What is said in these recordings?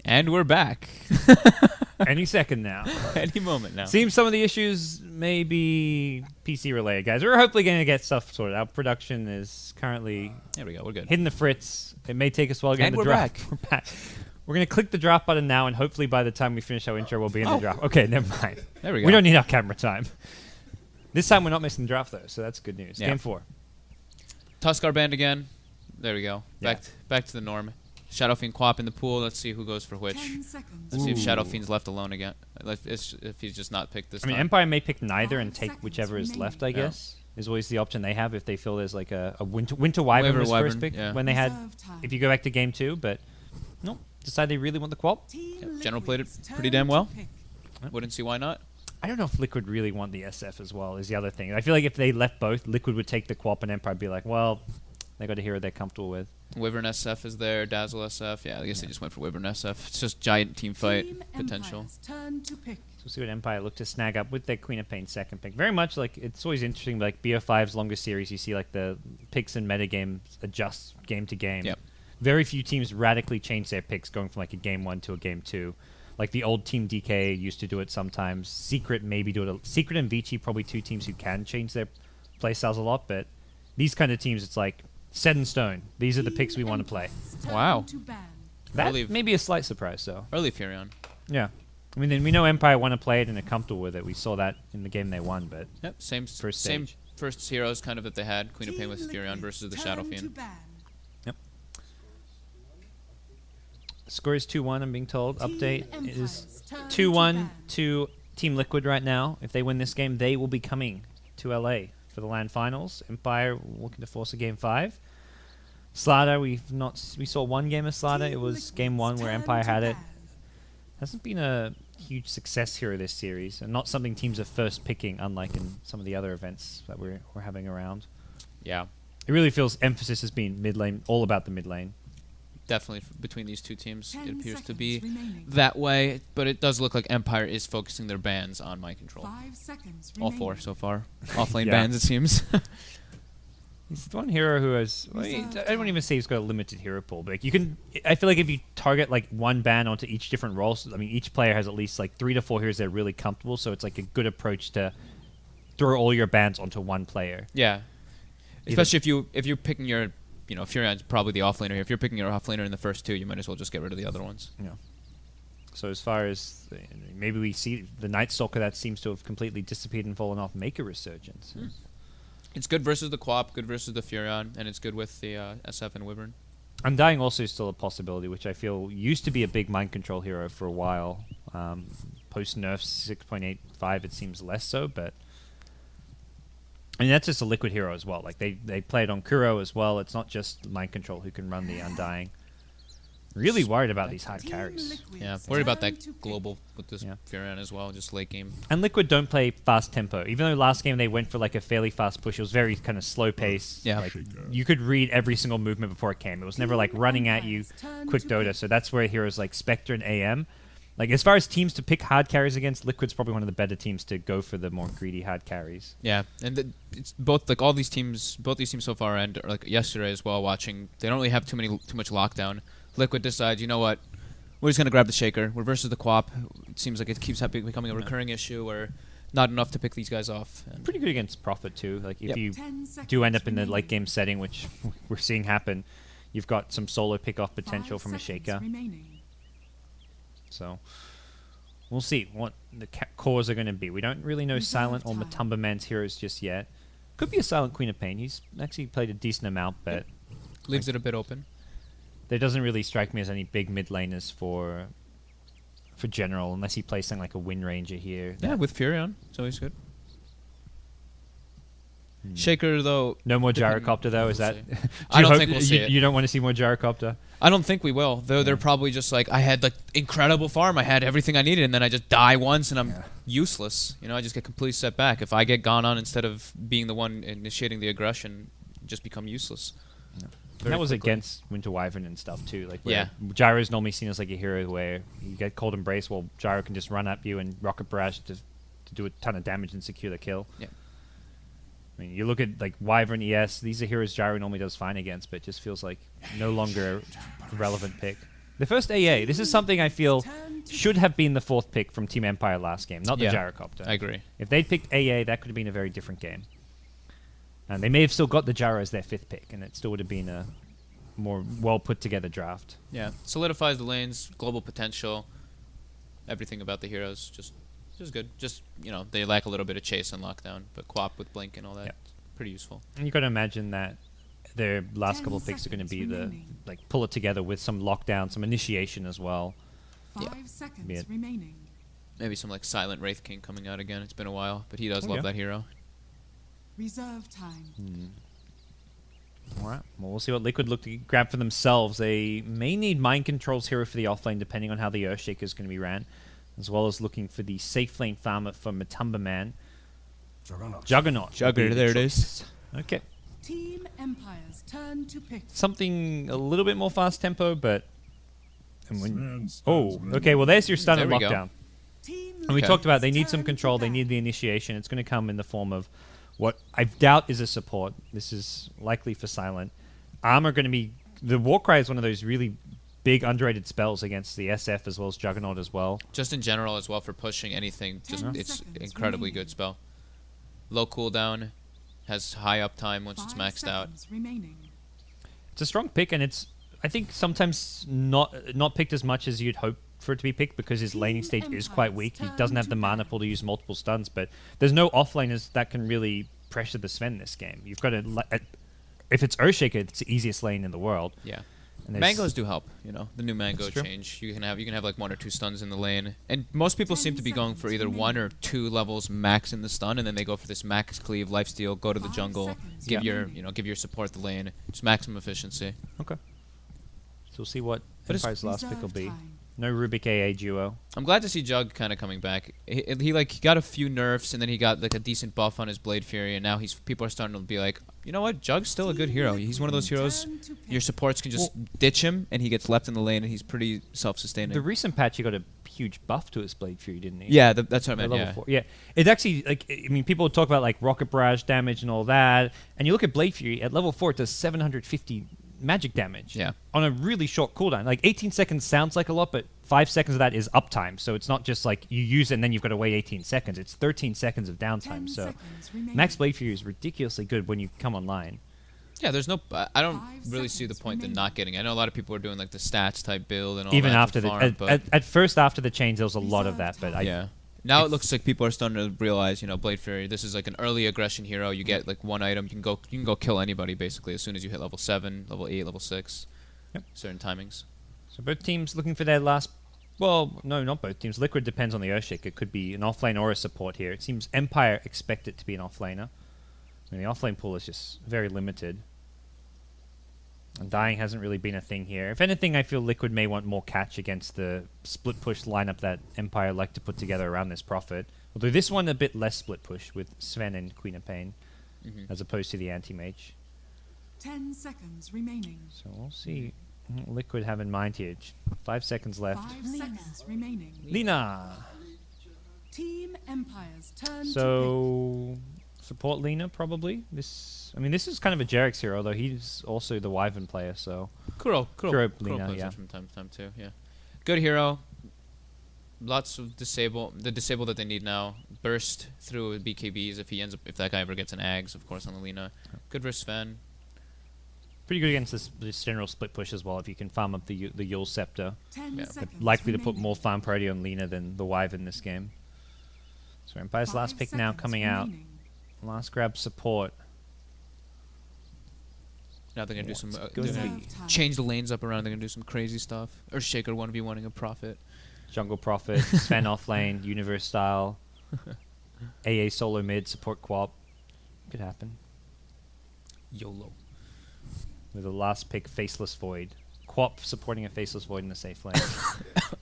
And we're back. Any second now. Any moment now. Seems some of the issues may be PC related, guys. We're hopefully going to get stuff sorted out. Production is currently There we go. We're good. hitting the fritz. It may take us a while to get And the we're draft. back. We're back. We're going to click the draft button now, and hopefully by the time we finish our intro, we'll be in the draft. Okay, never mind. There we go. We don't need our camera time. This time we're not missing the draft, though, so that's good news. Yeah. Game 4. Tuskar banned again. There we go. Yeah. Back to the norm. Shadow Fiend Quap in the pool. Let's see who goes for which. 10 seconds. Let's see if Shadow Fiend's left alone again. If he's just not picked this I mean, time. Empire may pick neither and 5 take seconds whichever is left, I remaining. Yeah. guess. Is always the option they have if they feel there's like a Winter Wyvern was first Wyvern, pick yeah. when they had, Reserve time. if you go back to game 2, but nope, decide they really want the Quap. Team General played it Liquid's pretty turn damn to well. pick. Wouldn't see why not. I don't know if Liquid really want the SF as well, is the other thing. I feel like if they left both, Liquid would take the Quap and Empire would be like, well, they got a hero they're comfortable with. Wyvern SF is there. Dazzle SF. Yeah, I guess they just went for Wyvern SF. It's just giant team fight Team potential. Empire's turn to pick. So we'll see what Empire look to snag up with their Queen of Pain second pick. Very much like, it's always interesting, like BO5's longer series, you see like the picks and metagames adjust game to game. Yep. Very few teams radically change their picks going from like a game 1 to a game 2. Like the old Team DK used to do it sometimes. Secret maybe do it. Secret and Vici probably two teams who can change their playstyles a lot, but these kind of teams, it's like set in stone. These are the picks we want to play. Turn Wow. to ban. That Early- may be a slight surprise, though. Early Furion. Yeah. I mean, then we know Empire want to play it and they're comfortable with it. We saw that in the game they won, but Yep. Same First same stage. first heroes kind of that they had. Queen of Pain with Team Furion Liquid versus the turn Shadow to Fiend. ban. score is 2-1, I'm being told. Team Update Empire's is turn 2-1 ban. to Team Liquid right now. If they win this game, they will be coming to LA for the LAN finals. Empire looking to force a game 5. Slaughter, we saw one game of Slaughter. It Team was Liquid's game 1 where turn Empire to had it. ban. Hasn't been a huge success here this series, and not something teams are first picking, unlike in some of the other events that we're having around. Yeah. It really feels emphasis has been mid lane, all about the mid lane. Definitely between these two teams, 10 it appears to seconds be remaining. that way. But it does look like Empire is focusing their bans on mind control. 5 seconds All remaining. 4 so far. Off-lane Yeah. bans, it seems. He's the one hero who has. Well, Reserve I don't even say he's got a limited hero pool, but like you can. I feel like if you target like one ban onto each different role, I mean, each player has at least like 3 to 4 heroes they're really comfortable. So it's like a good approach to throw all your bans onto one player. Yeah. Especially if you're picking your, Furion's probably the offlaner here. If you're picking your offlaner in the first 2, you might as well just get rid of the other ones. Yeah. So as far as maybe we see the Night Stalker that seems to have completely disappeared and fallen off, make a resurgence. It's good versus the Quap, good versus the Furion, and it's good with the SF and Wyvern. Undying also is still a possibility, which I feel used to be a big mind control hero for a while. Post nerfs 6.85, it seems less so, but I mean that's just a Liquid hero as well. Like they play it on Kuro as well. It's not just mind control who can run the Undying. Really worried about these hard Team carries. Liquid's Yeah, worried about turn that to pick. global with this Yeah. Furion as well, just late game. And Liquid don't play fast tempo. Even though last game they went for like a fairly fast push, it was very kind of slow pace. Yeah. Like you could read every single movement before it came. It was never like running at you, quick Dota. So that's where heroes like Spectre and AM. Like as far as teams to pick hard carries against, Liquid's probably one of the better teams to go for the more greedy hard carries. Yeah, and it's both like both these teams so far, and like yesterday as well. Watching, they don't really have too much lockdown. Liquid decides, you know what, we're just gonna grab the Shaker. We're versus the Quap. It seems like it keeps becoming a recurring issue, or not enough to pick these guys off. And Pretty good against Prophet too. Like if Yep. you 10 do end seconds up in the late remaining. game setting, which we're seeing happen, you've got some solo pick off 5 potential from a seconds Shaker. remaining. So we'll see what the cores are going to be. We don't really know Reserve Silent or time. Matumba Man's heroes just yet. Could be a Silent Queen of Pain. He's actually played a decent amount, but leaves it a bit open. there doesn't really strike me as any big mid laners for general, unless he plays something like a Wind Ranger here. Yeah, with Furion, it's always good. Shaker though, No more depending- Gyrocopter though. Is we'll that? see. Do I you don't hope think we'll you, see it. You don't want to see more Gyrocopter. I don't think we will. Though they're probably just like, I had like incredible farm, I had everything I needed, and then I just die once and I'm useless. I just get completely set back. If I get gone on instead of being the one initiating the aggression, just become useless. And Very that was quickly. against Winter Wyvern and stuff too. Like Yeah. Gyro is normally seen as like a hero where you get Cold Embrace, well Gyro can just run at you and Rocket Barrage to do a ton of damage and secure the kill. Yeah. I mean, you look at like Wyvern ES; these are heroes Gyro normally does fine against, but it just feels like no longer a relevant pick. The first AA. This is something I feel should have been the 4th pick from Team Empire last game, not the Yeah, Gyrocopter. I agree. If they'd picked AA, that could have been a very different game. And they may have still got the Gyro as their 5th pick, and it still would have been a more well put together draft. Yeah, solidifies the lanes, global potential, everything about the heroes. Just good. Just, you know, they lack a little bit of chase and lockdown, but Quap with Blink and all that, Yeah. pretty useful. And you got to imagine that their last 10 couple of picks are going to be remaining. pull it together with some lockdown, some initiation as well. 5 seconds Be it. remaining. Maybe some like Silent Wraith King coming out again. It's been a while, but he does Oh, love yeah. that hero. Reserve time. All right. Well, we'll see what Liquid look to grab for themselves. They may need Mind Controls hero for the offlane, depending on how the Earthshaker is going to be ran, as well as looking for the safe lane farmer for Matumba Man. Juggernaut. Jugger, there it is. Okay. Team Empire's turn to pick. Something a little bit more fast tempo, but... okay. Well, there's your stun There and we go. lockdown. Team And we Okay. talked about they need some turn to control, they bat. need the initiation. It's going to come in the form of what I doubt is a support. This is likely for Silent. Armor going to be... The Warcry is one of those really big underrated spells against the SF as well as Juggernaut as well. Just in general as well for pushing anything. Just 10 it's seconds incredibly remaining. good spell. Low cooldown, has high uptime once it's 5 maxed out. seconds remaining. It's a strong pick, and it's, I think, sometimes not picked as much as you'd hope for it to be picked because his laning stage is quite weak. He doesn't have the mana pool to use multiple stuns, but there's no offlaners that can really pressure the Sven this game. You've got to... If it's Earthshaker, it's the easiest lane in the world. Yeah. And there's- Mangoes do help, you know. The new mango That's true. change. You can have like 1 or 2 stuns in the lane. And most people seem to be going for either 1 or 2 levels max in the stun, and then they go for this max cleave, lifesteal, go to the 5 jungle, seconds give your remaining. give your support the lane. Just maximum efficiency. Okay. So we'll see what But it's- Empire's last pick will Reserve be. time. No Rubik AA duo. I'm glad to see Jug kind of coming back. He got a few nerfs, and then he got like a decent buff on his Blade Fury, and now people are starting to be like, you know what, Jug's still a good hero. He's one of those heroes. Turn to pick. Your supports can just ditch him, and he gets left in the lane, and he's pretty self-sustaining. The recent patch, he got a huge buff to his Blade Fury, didn't he? Yeah, that's what I At meant. level Yeah. 4. Yeah. It actually, like, I mean, people talk about, like, Rocket Barrage damage and all that, and you look at Blade Fury, at level 4, it does 750 magic damage. Yeah. On a really short cooldown. Like, 18 seconds sounds like a lot, but 5 seconds of that is uptime, so it's not just like you use it and then you've got to wait 18 seconds. It's 13 seconds of 10 downtime, so seconds remaining. Max Blade Fury is ridiculously good when you come online. Yeah, there's no. I don't 5 really see the seconds point in remaining. not getting it. I know a lot of people are doing like the stats type build and all Even that after to the... farm, but At first, after the change, there was a lot of that, Reserve but yeah. Now it it's- looks like people are starting to realize, you know, Blade Fury. This is like an early aggression hero. You get like 1 item, you can go kill anybody basically as soon as you hit level 7, level 8, level 6. Yep. Certain timings. So both teams looking for their last... Well, no, not both teams. Liquid depends on the Earthshaker. It could be an offlane or a support here. It seems Empire expect it to be an offlaner. I mean, the offlane pool is just very limited. And dying hasn't really been a thing here. If anything, I feel Liquid may want more catch against the split push lineup that Empire like to put together around this Prophet. Although this one a bit less split push with Sven and Queen of Pain, as opposed to the anti-mage. 10 seconds remaining. So we'll see what Liquid have in mind here. 5 seconds left. 5 seconds remaining. Lina! Team Empire's turn to So support Lina probably. I mean, this is kind of a Jarek's hero, though he's also the Wyvern player. So Kuro Lina, plays yeah. it from time to time too. Yeah, good hero. Lots of the disable that they need now. Burst through BKBs if that guy ever gets an Ags, of course, on the Lina. Good versus Sven. pretty good against this general split push as well. If you can farm up the Yule Scepter, 10 Yeah. seconds likely to put remaining. more farm priority on Lina than the Wyvern in this game. So Empire's last 5 pick now seconds coming out. remaining. Last grab support. Now they're gonna do some. What's They're gonna gonna be? Reserve time. change the lanes up around. They're gonna do some crazy stuff. Earthshaker 1v1ing a Prophet. Jungle Prophet, Sven off lane, Universe style, AA solo mid, support Quap. Could happen. YOLO. With the last pick, Faceless Void. Quap supporting a Faceless Void in the safe lane.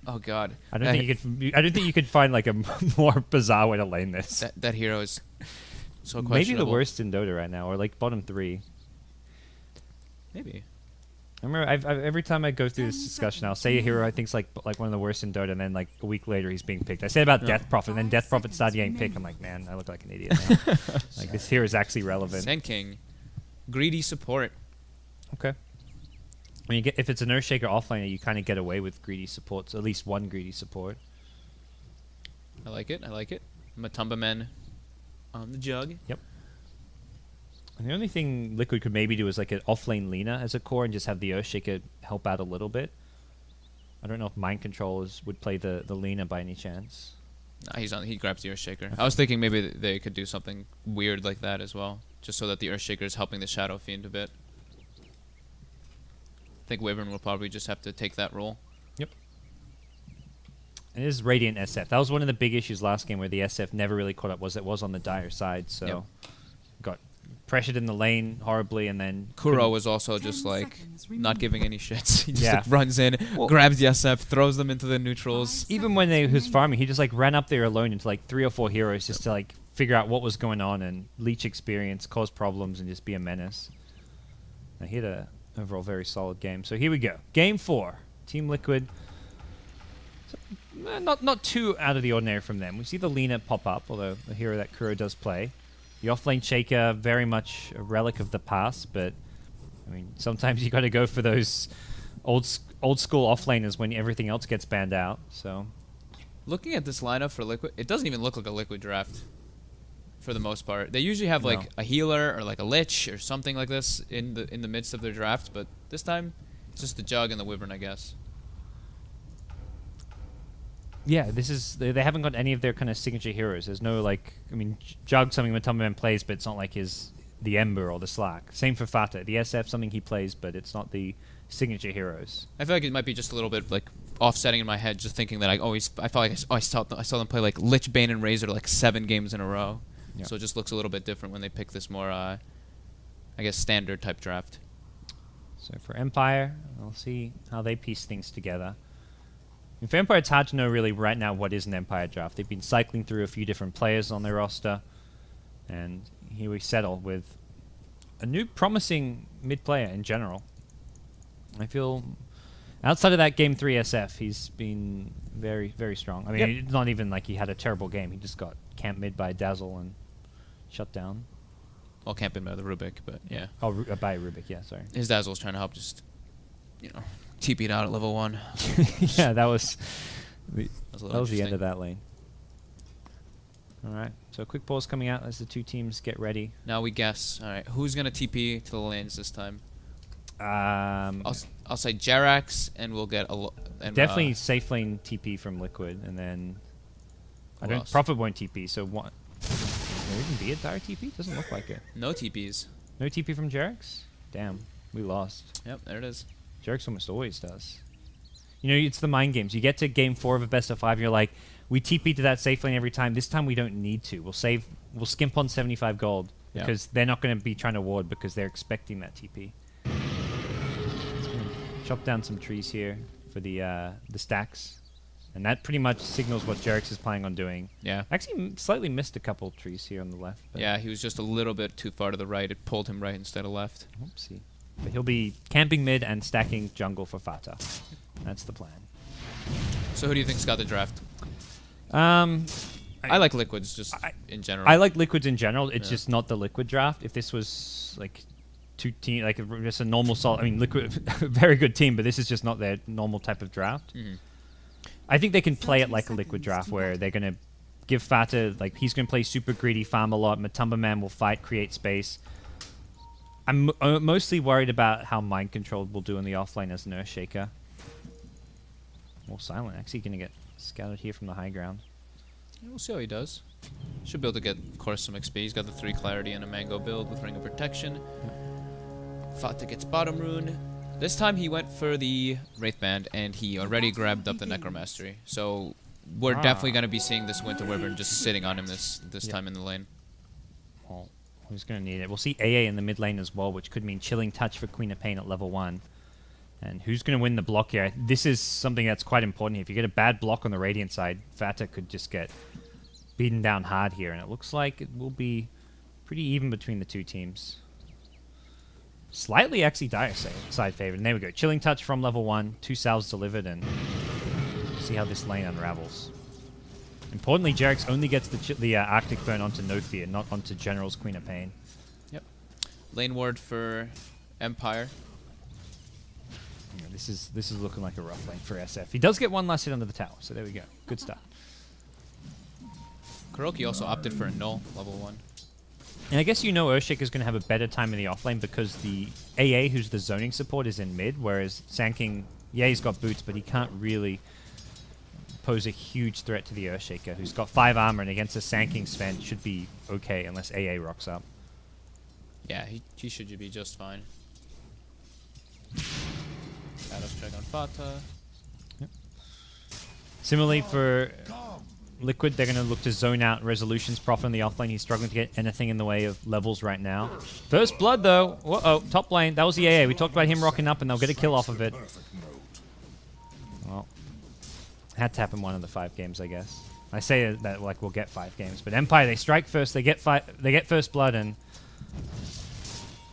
Oh God. I don't think you could find like a more bizarre way to lane this. that hero is so Maybe the questionable. worst in Dota right now, or like bottom 3. Maybe. I remember every time I go through this 10 discussion, I'll seconds say a hero I remaining. think's like one of the worst in Dota, and then like a week later he's being picked. I said about Yeah. Death Prophet, and then 5 Death Prophet seconds started getting picked. I'm remaining. like, man, I look like an idiot now. Like this hero is actually relevant. Sand King, greedy support. Okay. I mean, if it's an Earthshaker offlaner, you kind of get away with greedy supports, at least one greedy support. I like it. I like it. Matumba Men on the jug. Yep. And the only thing Liquid could maybe do is like an offlane Lina as a core and just have the Earthshaker help out a little bit. I don't know if Mind Controllers would play the Lina by any chance. Nah, he grabs the Earthshaker. I was thinking maybe they could do something weird like that as well, just so that the Earthshaker is helping the Shadow Fiend a bit. I think Wyvern will probably just have to take that role. Yep. It is Radiant SF. That was one of the big issues last game where the SF never really caught up. It was on the dire side, so Yep. got pressured in the lane horribly, and then Kuro was also 10 just like seconds not giving any shits. He just Yeah. like runs in, Well- grabs the SF, throws them into the neutrals. even when he was farming, he just like ran up there alone into like 3 or 4 heroes just to like figure out what was going on and leech experience, cause problems, and just be a menace. And he had a overall very solid game. So here we go, Game 4, Team Liquid. So, not too out of the ordinary from them. We see the Lina pop up, although a hero that Kuro does play. The offlane Shaker, very much a relic of the past, but I mean, sometimes you got to go for those old school offlaners when everything else gets banned out. So Looking at this lineup for Liquid, it doesn't even look like a Liquid draft for the most part. They usually have like No. a healer or like a lich or something like this in the midst of their draft, but this time it's just the Jug and the Wyvern, I guess. yeah, this is they haven't got any of their kind of signature heroes. There's no like, I mean, Jug something Matumba Man plays, but it's not like the Ember or the Slack. Same for Fata. The SF something he plays, but it's not the signature heroes. I feel like it might be just a little bit like offsetting in my head, just thinking that I felt like I saw them play like Lich, Bane, and Razor like 7 games in a row. Yeah. So it just looks a little bit different when they pick this more, I guess, standard type draft. So for Empire, we'll see how they piece things together. And for Empire, it's hard to know really right now what is an Empire draft. They've been cycling through a few different players on their roster, and here we settle with a new promising mid player in general. I feel outside of that Game 3 SF, he's been very, very strong. I mean, Yep. it's not even like he had a terrible game. He just got camped mid by Dazzle and shut down. Well, can't be by the Rubik, but yeah. Oh, by Rubik, yeah, sorry. His Dazzle's trying to help just, TP'd out at level 1. Yeah, that was That that was the end of that lane. All right, so a quick pause coming out as the two teams get ready. Now we guess. All right, who's gonna TP to the lanes this time? I'll say Jerax, and we'll get Definitely safe lane TP from Liquid, and then I Who don't else? Prophet won't TP. So what? Will there even be a dire TP? Doesn't look like it. no TPs. No TP from Jerax? Damn, we lost. Yep, there it is. Jerax almost always does. You know, it's the mind games. You get to game 4 of a best of 5, and you're like, we TP to that safe lane every time. This time we don't need to. We'll skimp on 75 gold Yeah. because they're not going to be trying to ward because they're expecting that TP. Chop down some trees here for the stacks, and that pretty much signals what Jerax is planning on doing. Yeah. Actually, slightly missed a couple trees here on the left. But Yeah, he was just a little bit too far to the right. It pulled him right instead of left. Oopsie. But he'll be camping mid and stacking jungle for Fata. That's the plan. So who do you think's got the draft? I I like Liquids just in general. I like Liquids in general. It's Yeah. just not the Liquid draft. If this was like just a normal solid, I mean, Liquid, very good team, but this is just not their normal type of draft. Mhm. I think they can play it 30 like a Liquid seconds draft to where battle. they're going to give Fata, like, he's going to play super greedy, farm a lot. Matumba Man will fight, create space. I'm mostly worried about how Mind Control will do in the offlane as an Earthshaker. Well, Silent actually going to get scouted here from the high ground. Yeah, we'll see how he does. Should be able to get, of course, some XP. He's got the 3 clarity and a mango build with Ring of Protection. Fata gets bottom rune. This time he went for the Wraith Band, and he already grabbed up the Necromastery. So we're definitely going to be seeing this Winter Wyvern just sitting on him this time in the lane. Well, who's going to need it? We'll see AA in the mid lane as well, which could mean Chilling Touch for Queen of Pain at level 1. And who's going to win the block here? This is something that's quite important here. If you get a bad block on the Radiant side, Fata could just get beaten down hard here. And it looks like it will be pretty even between the two teams. Slightly actually dire side favored. And there we go. Chilling Touch from level 1. 2 salves delivered, and see how this lane unravels. Importantly, Jerax only gets the Arctic Burn onto No Fear, not onto General's Queen of Pain. Yep. Lane ward for Empire. Yeah, this is looking like a rough lane for SF. He does get one last hit under the tower, so there we go. Good start. Kuroki also opted for a null level 1. And I guess Earthshaker's going to have a better time in the offlane because the AA, who's the zoning support, is in mid, whereas Sand, yeah, he's got boots, but he can't really pose a huge threat to the Earthshaker, who's got 5 armor, and against a Sand Sven should be okay unless AA rocks up. Yeah, he should be just fine. Shadows check on Fata. Yep. Similarly for Liquid, they're going to look to zone out Resolution's Prophet in the offlane. He's struggling to get anything in the way of levels right now. First blood, though. Uh-oh, top lane. That was the AA. We talked about him rocking up, and they'll get a kill off of it. Well, had to happen one of the 5 games, I guess. I say that like we'll get 5 games, but Empire, they strike first. They get first blood, and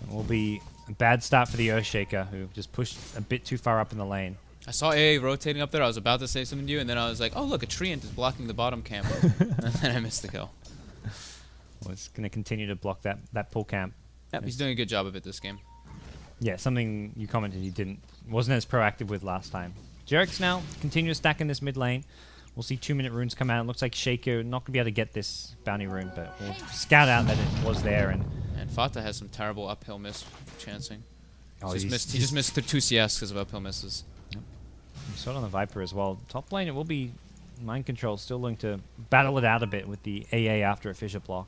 it will be a bad start for the Earthshaker, who just pushed a bit too far up in the lane. I saw AA rotating up there. I was about to say something to you, and then I was like, oh, look, a treant is blocking the bottom camp. And then I missed the kill. Well, it's going to continue to block that pull camp. Yep, he's doing a good job of it this game. Yeah, something you commented he wasn't as proactive with last time. Jerick's now continue to stack in this mid lane. We'll see 2-minute runes come out. It looks like Shaker not going to be able to get this bounty rune, but we'll scout out that it was there. And Fata has some terrible uphill miss chancing. oh, He just missed the 2 CS because of uphill misses. We saw it on the Viper as well. Top lane, it will be Mind Control still looking to battle it out a bit with the AA after a fissure block.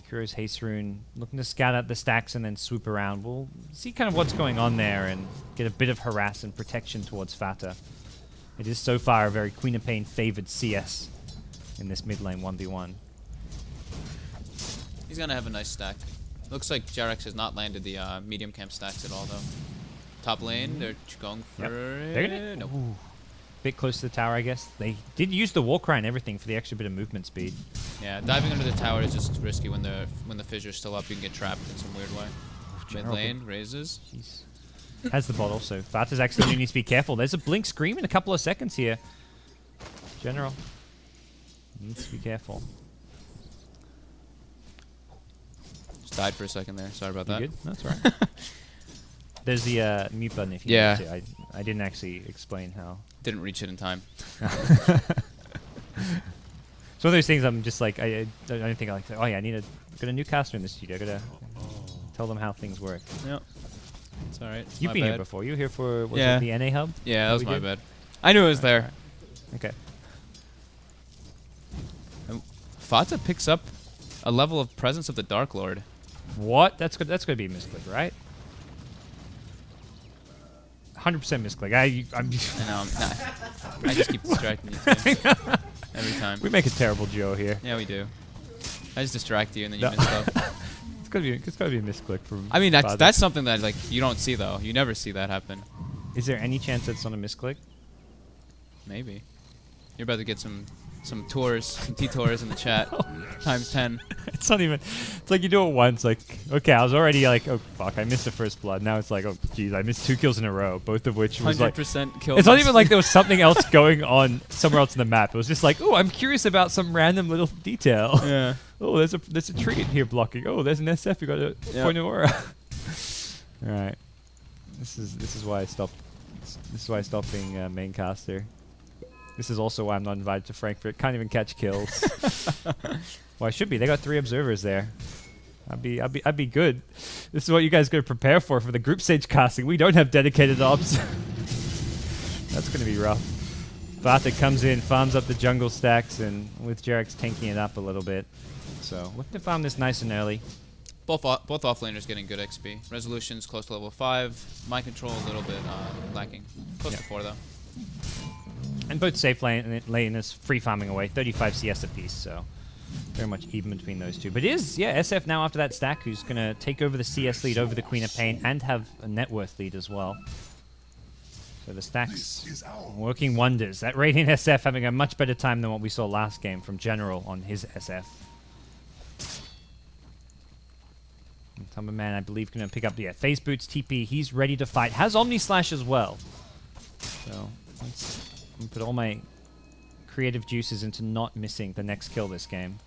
Kuro's Haste Rune looking to scout out the stacks and then swoop around. We'll see kind of what's going on there and get a bit of harass and protection towards Fata. It is so far a very Queen of Pain favored CS in this mid lane 1v1. He's going to have a nice stack. Looks like Jarex has not landed the medium camp stacks at all, though. Top lane, they're going for They're gonna, nope. Bit close to the tower, I guess. They did use the Warcry and everything for the extra bit of movement speed. Yeah, diving under the tower is just risky when the fissure's still up. You can get trapped in some weird way. Mid lane raises. Jeez. Has the bottle, so Fata's actually going to need to be careful. There's a blink scream in a couple of seconds here. General needs to be careful. Just died for a second there. Sorry about that. You good? That's all right. There's the mute button if you need to. I didn't actually explain how. Didn't reach it in time. It's one of those things I'm just like, I don't think I like, oh yeah, got a new caster in the studio. I got to tell them how things work. Yep. It's alright. You've been here before. You were here for, was Yeah. it the NA hub? Yeah, that was we my did? bad. I knew it was there. Okay. Fata picks up a level of presence of the Dark Lord. What? That's good. That's going to be a misclick, right? 100% misclick. I'm I know. I just keep distracting you too. Every time. We make a terrible Joe here. Yeah, we do. I just distract you and then you miss stuff. It's gotta be a misclick from. I mean, Father. that's something that like you don't see though. You never see that happen. Is there any chance that's not a misclick? Maybe. You're about to get some tours, some T-tours in the chat. Times 10. It's not even. It's like you do it once. Like, okay, I was already like, oh fuck, I missed the first blood. Now it's like, oh geez, I missed 2 kills in a row, both of which was like 100% kill. It's not even like there was something else going on somewhere else in the map. It was just like, oh, I'm curious about some random little detail. Yeah. Oh, there's a tree in here blocking. Oh, there's an SF. You got a point of aura. All right. This is why I stopped. This is why I stopped being main caster. This is also why I'm not invited to Frankfurt. Can't even catch kills. Well, I should be. They got 3 observers there. I'd be good. This is what you guys got to prepare for the group stage casting. We don't have dedicated obs. That's going to be rough. Vata comes in, farms up the jungle stacks, and with Jarex tanking it up a little bit. So looking to farm this nice and early. Both offlaners getting good XP. Resolution's close to level 5. Mind control a little bit lacking. Close to 4 though. And both safe laners free farming away, 35 CS apiece, so very much even between those two. But it is, yeah, SF now after that stack who's going to take over the CS lead over the Queen of Pain and have a net worth lead as well. So the stacks working wonders. That Radiant SF having a much better time than what we saw last game from General on his SF. Tumber Man, I believe, going to pick up the Phase Boots TP. He's ready to fight. Has Omni Slash as well. So let's put all my creative juices into not missing the next kill this game.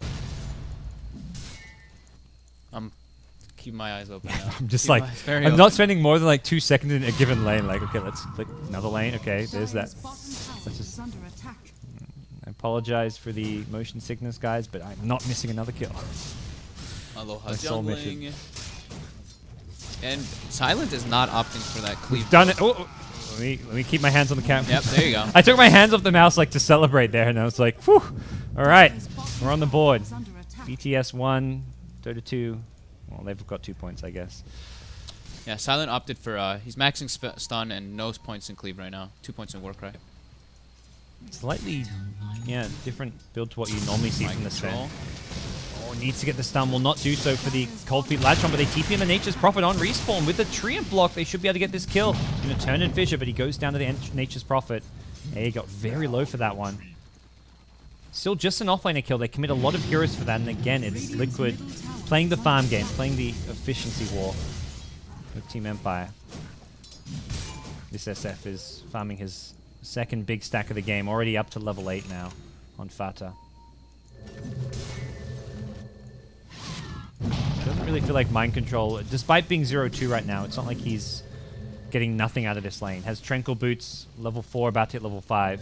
keep my eyes open now. I'm just Keep like, my eyes very I'm open. not spending more than like 2 seconds in a given lane. Like, okay, let's click another lane. Okay, there's that. Dire's bottom tower That's is just- under attack. I apologize for the motion sickness, guys, but I'm not missing another kill. Aloha My soul mission. jungling. And Silent is not opting for that cleave. Done it. Oh, let me keep my hands on the camera. Yep, there you go. I took my hands off the mouse like to celebrate there, and I was like, whew. All right, Dire's bottom we're on the tower board. is under attack. BTS 1, Dota 2. Well, they've got 2 points, I guess. Yeah, Silent opted for, he's maxing stun and no points in cleave right now. 2 points in Warcry. Slightly, yeah, different build to what you normally see from the Control. Sven. Oh, needs to get the stun. Will not do so for the Cold Feet Latchon, but they TP him and Nature's Prophet on respawn. With the Treant block, they should be able to get this kill. He's going to turn and Fissure, but he goes down to the Nature's Prophet. Hey, he got very low for that one. Still just an offlaner kill. They commit a lot of heroes for that, and again, it's Liquid playing the farm game, playing the efficiency war with Team Empire. This SF is farming his second big stack of the game, already up to level 8 now on Fata. Doesn't really feel like mind control, despite being 0-2 right now. It's not like he's getting nothing out of this lane. Has Tranquil Boots, level 4, about to hit level 5.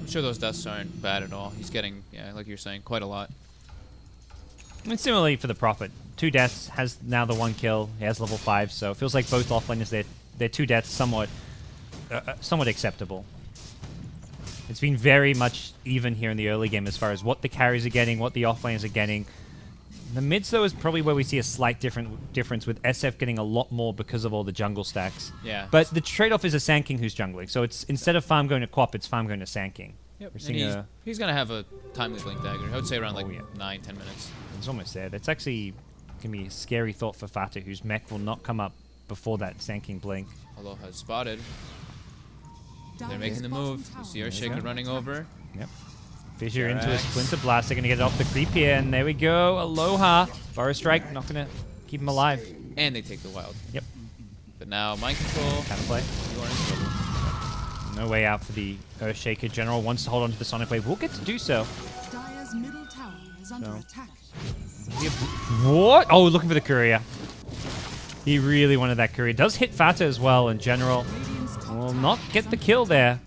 I'm sure those deaths aren't bad at all. He's getting, yeah, like you're saying, quite a lot. And similarly for the Prophet, 2 deaths, has now the 1 kill. He has level 5, so it feels like both offlaners, their 2 deaths somewhat acceptable. It's been very much even here in the early game as far as what the carries are getting, what the offlaners are getting. The mids, though, is probably where we see a slight difference with SF getting a lot more because of all the jungle stacks. Yeah. But the trade-off is a Sand King who's jungling. So it's instead of farm going to Quap, it's farm going to Sand King. Yep. We're And seeing he's going to have a timely Blink Dagger. I would say around like Oh, yeah. 9-10 minutes. It's almost there. That's actually going to be a scary thought for Fata, whose mech will not come up before that Sand King blink. Aloha spotted. They're Dire's making the bottom move. tower You see our is Shaker under running attack. over. Yep. Fissure into a Alright. Splinter Blast. They're going to get it off the creep here, and there we go. Aloha. Burrow Strike, not going to keep him alive. And they take the wild. Yep. But now mind control. Counterplay. You are in trouble. No way out for the Earthshaker. General wants to hold on to the Sonic Wave. We'll get to do so. Dire's middle tower is under So. attack. What? Oh, looking for the courier. He really wanted that courier. Does hit Fata as well in general. Radiant's top Will tower not is get the under kill attack. there.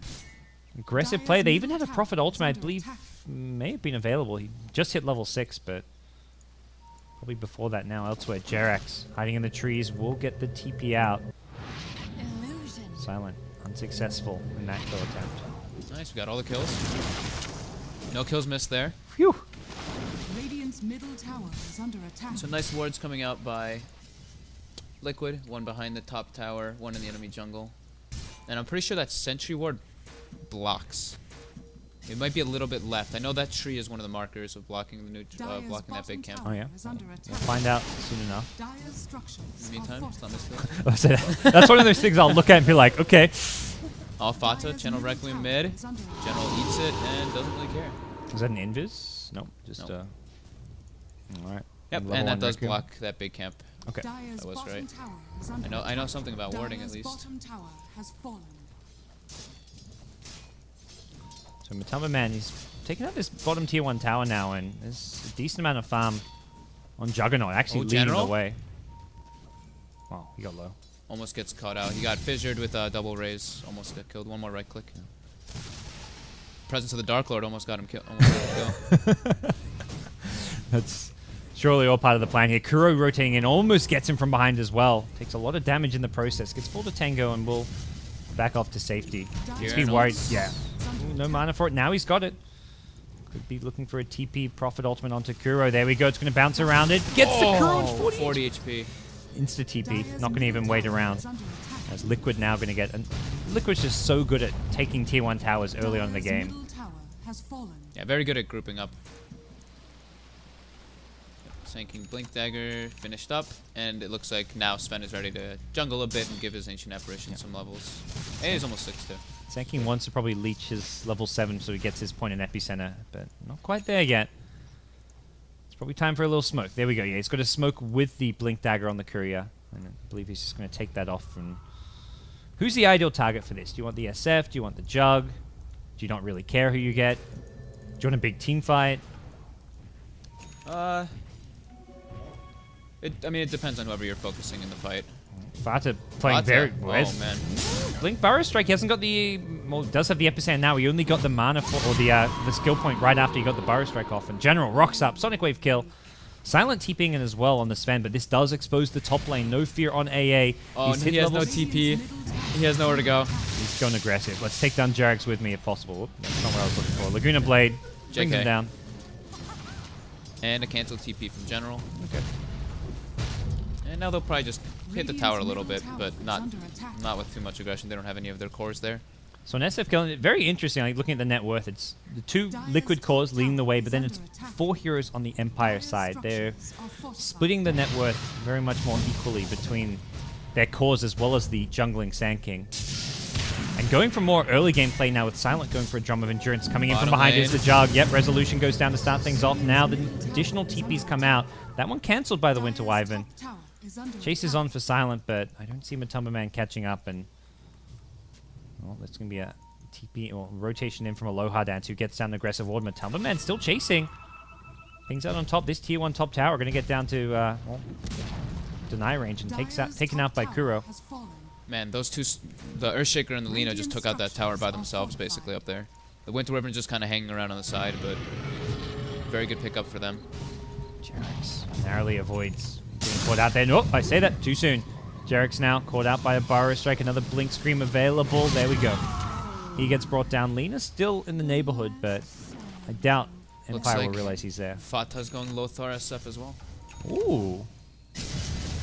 Aggressive play. They even had a Dire's Prophet middle ultimate, I tower is believe, under attack. may have been available. He just hit level 6, but probably before that now elsewhere. Jerax hiding in the trees will get the TP out. Illusion. Silent. Unsuccessful in that kill attempt. Nice, we got all the kills. No kills missed there. Phew. Radiant's middle tower is under attack. So nice wards coming out by Liquid. One behind the top tower, one in the enemy jungle. And I'm pretty sure that Sentry Ward blocks. It might be a little bit left. I know that tree is one of the markers of blocking the new, Dire's blocking that big bottom camp. Oh, yeah. tower is under We'll attack. find out soon enough. Dire's structures In the are meantime, it's not fortified. missed. That's one of those things I'll look at and be like, okay. All Fata, Dire's Channel middle Requiem tower mid. is under attack. General eats it and doesn't really care. Is that an invis? Nope. Just, Nope. Alright. Yep, Level and that 1 does Requiem. block that big camp. Okay. Dire's That was bottom right. tower is under I know attack. something about warding at Dire's least. bottom tower has fallen. So Matamba Man, he's taking out this bottom tier 1 tower now, and there's a decent amount of farm on Juggernaut, actually Oh, leading General? the way. Wow, he got low. Almost gets caught out. He got fissured with a double raise. Almost got killed. One more right click. Presence of the Dark Lord almost got him killed. That's surely all part of the plan here. Kuro rotating in, almost gets him from behind as well. Takes a lot of damage in the process. Gets full to Tango and will back off to safety. Let's be Kieran worried. ults. Yeah. Is under Ooh, no attack. mana for it. Now he's got it. Could be looking for a TP Prophet ultimate onto Kuro. There we go. It's going to bounce around it. Gets the Kuro on 40. 40 HP. Insta TP. Dire's Not going to even wait middle tower around. is under attack. As Liquid now going to get... And Liquid's just so good at taking tier 1 towers early on in the Dire's game. middle tower has fallen. Yeah, very good at grouping up. Sinking Blink Dagger finished up, and it looks like now Sven is ready to jungle a bit and give his Ancient Apparition some levels. And he's almost 6 too. Sanking wants to probably leech his level 7 so he gets his point in Epicenter, but not quite there yet. It's probably time for a little smoke. There we go. Yeah, he's got a smoke with the Blink Dagger on the Courier. And I believe he's just going to take that off. And who's the ideal target for this? Do you want the SF? Do you want the Jug? Do you not really care who you get? Do you want a big team fight? I mean, it depends on whoever you're focusing in the fight. Fata playing Fata, very... oh man. Blink Burrow Strike, he hasn't got the... Well, does have the Epicenter now. He only got the mana for... Or the skill point right after he got the Burrow Strike off. And General rocks up. Sonic Wave kill. Silent TPing in as well on the Sven, but this does expose the top lane. No fear on AA. Oh, He's he hit has no levels. TP. He has nowhere to go. He's going aggressive. Let's take down Jarex with me if possible. Oop, that's not what I was looking for. Laguna Blade. Brings him JK. down. And a cancel TP from General. Okay. And now they'll probably just hit the tower a little bit, Radiant's but middle tower is under attack. not with too much aggression. They don't have any of their cores there. So an SF kill, very interesting, like looking at the net worth, it's the 2 liquid cores leading the way, but then it's 4 heroes on the Empire side. They're splitting the net worth very much more equally between their cores as well as the jungling Sand King. And going for more early gameplay now with Silent going for a Drum of Endurance. Coming in from Bottom behind lane. is the Jug. Yep, Resolution goes down to start things off. Now the additional TPs come out. That one cancelled by the Winter Wyvern. Chase is on for Silent, but I don't see Matumba Man catching up. And well, that's going to be a TP or rotation in from Aloha Dance who gets down the aggressive ward. Matumba Man still chasing. Things out on top. This tier 1 top tower going to get down to well, deny range and taken out by Kuro. Man, those two, the Earthshaker and the Lina just took out that tower by themselves, basically, up there. The Winter Wyvern's just kind of hanging around on the side, but very good pickup for them. Jarex narrowly avoids being caught out there. Nope, I say that too soon. Jarex now caught out by a Burrow Strike. Another Blink Scream available. There we go. He gets brought down. Lina's still in the neighborhood, but I doubt Looks Empire will like realize he's there. Fata's going Lothar SF as well. Ooh.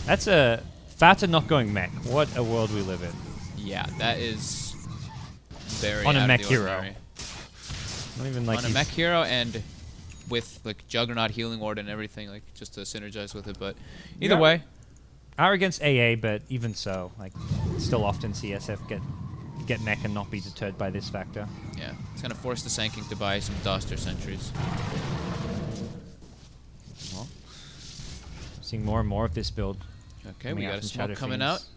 That's a Fata not going mech. What a world we live in. Yeah, that is very On a out of mech the hero. ordinary. Not even like On a he's- mech hero and with like Juggernaut healing ward and everything, like just to synergize with it. But either Yeah. way, Are against AA, but even so, like, still often see SF get mech and not be deterred by this factor. yeah, it's gonna force the Sand King to buy some Doster sentries. Well, seeing more and more of this build. Okay, Coming we out got a from smoke Shadow coming Fiends. out.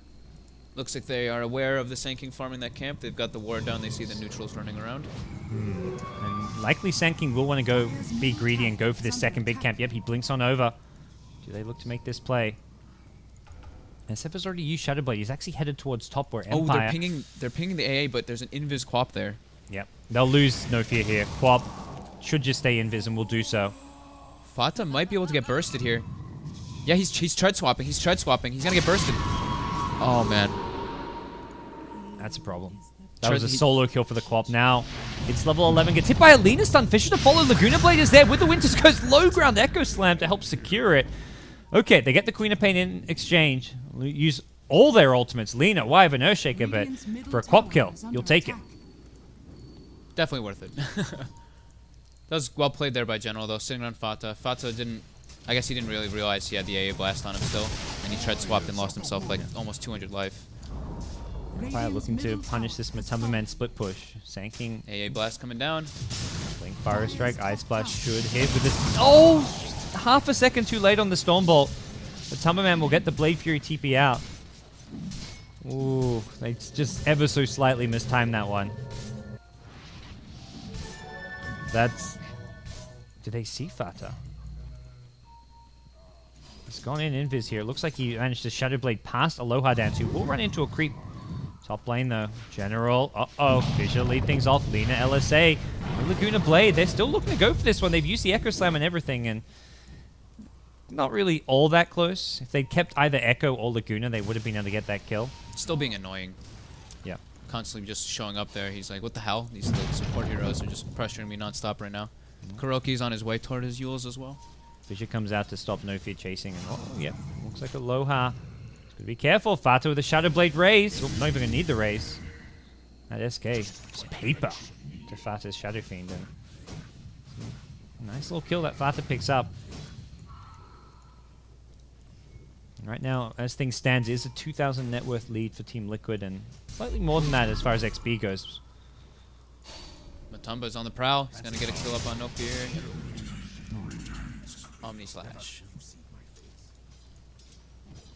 Looks like they are aware of the Sand King farming that camp. They've got the ward down. They see the neutrals running around. And likely Sand King will want to go be greedy and go for this second big camp. Yep, he blinks on over. Do they look to make this play? SF has already used Shadow Blade. He's actually headed towards top where Oh, Empire... they're pinging the AA, but there's an invis quap there. Yep. They'll lose No Fear here. Quap should just stay invis and will do so. Fata might be able to get bursted here. Yeah, he's tread swapping. He's tread swapping. He's gonna get bursted. Oh man. That's a problem. That Tread- was a he- solo kill for the Quap. Now it's level 11. Gets hit by a Lina stun. Fisher to follow. Laguna Blade is there with the Winters. Goes low ground Echo Slam to help secure it. Okay, they get the Queen of Pain in exchange. Use all their ultimates. Lina, Wyvern, Earthshaker, but for a Quap kill, you'll take it. Definitely worth it. That was well played there by General, though, sitting on Fata. Fata didn't... I guess he didn't really realize he had the AA blast on him still. And he tread swapped and lost himself like almost 200 life. Empire looking to punish this Matumba Man split push. Sand King, AA blast coming down. Blink, Fire Strike, Ice Splash should hit with this. Oh! Half a second too late on the Stormbolt. Matumba Man will get the Blade Fury TP out. Ooh, they just ever so slightly mistimed that one. That's... Did they see Fata? He's gone in invis here. Looks like he managed to Shadow Blade past Aloha Dance, who will run into a creep. Top lane though. General. Uh-oh. Fisher lead things off. Lina LSA. And Laguna Blade. They're still looking to go for this one. They've used the Echo Slam and everything, and not really all that close. If they'd kept either Echo or Laguna, they would have been able to get that kill. Still being annoying. Yeah. Constantly just showing up there. He's like, what the hell? These like, support heroes are just pressuring me nonstop right now. Kuroki's on his way toward his Yules as well. Fisher comes out to stop No Fear chasing, and oh, yeah, looks like Aloha. Gotta be careful. Fata with a Shadow Blade raise. Oh, not even gonna need the raise. That SK. Just paper to Fata's Shadow Fiend. And nice little kill that Fata picks up. And right now, as things stand, is a 2,000 net worth lead for Team Liquid, and slightly more than that as far as XP goes. Matumba's on the prowl. He's gonna get a kill up on No Fear. Omni Slash.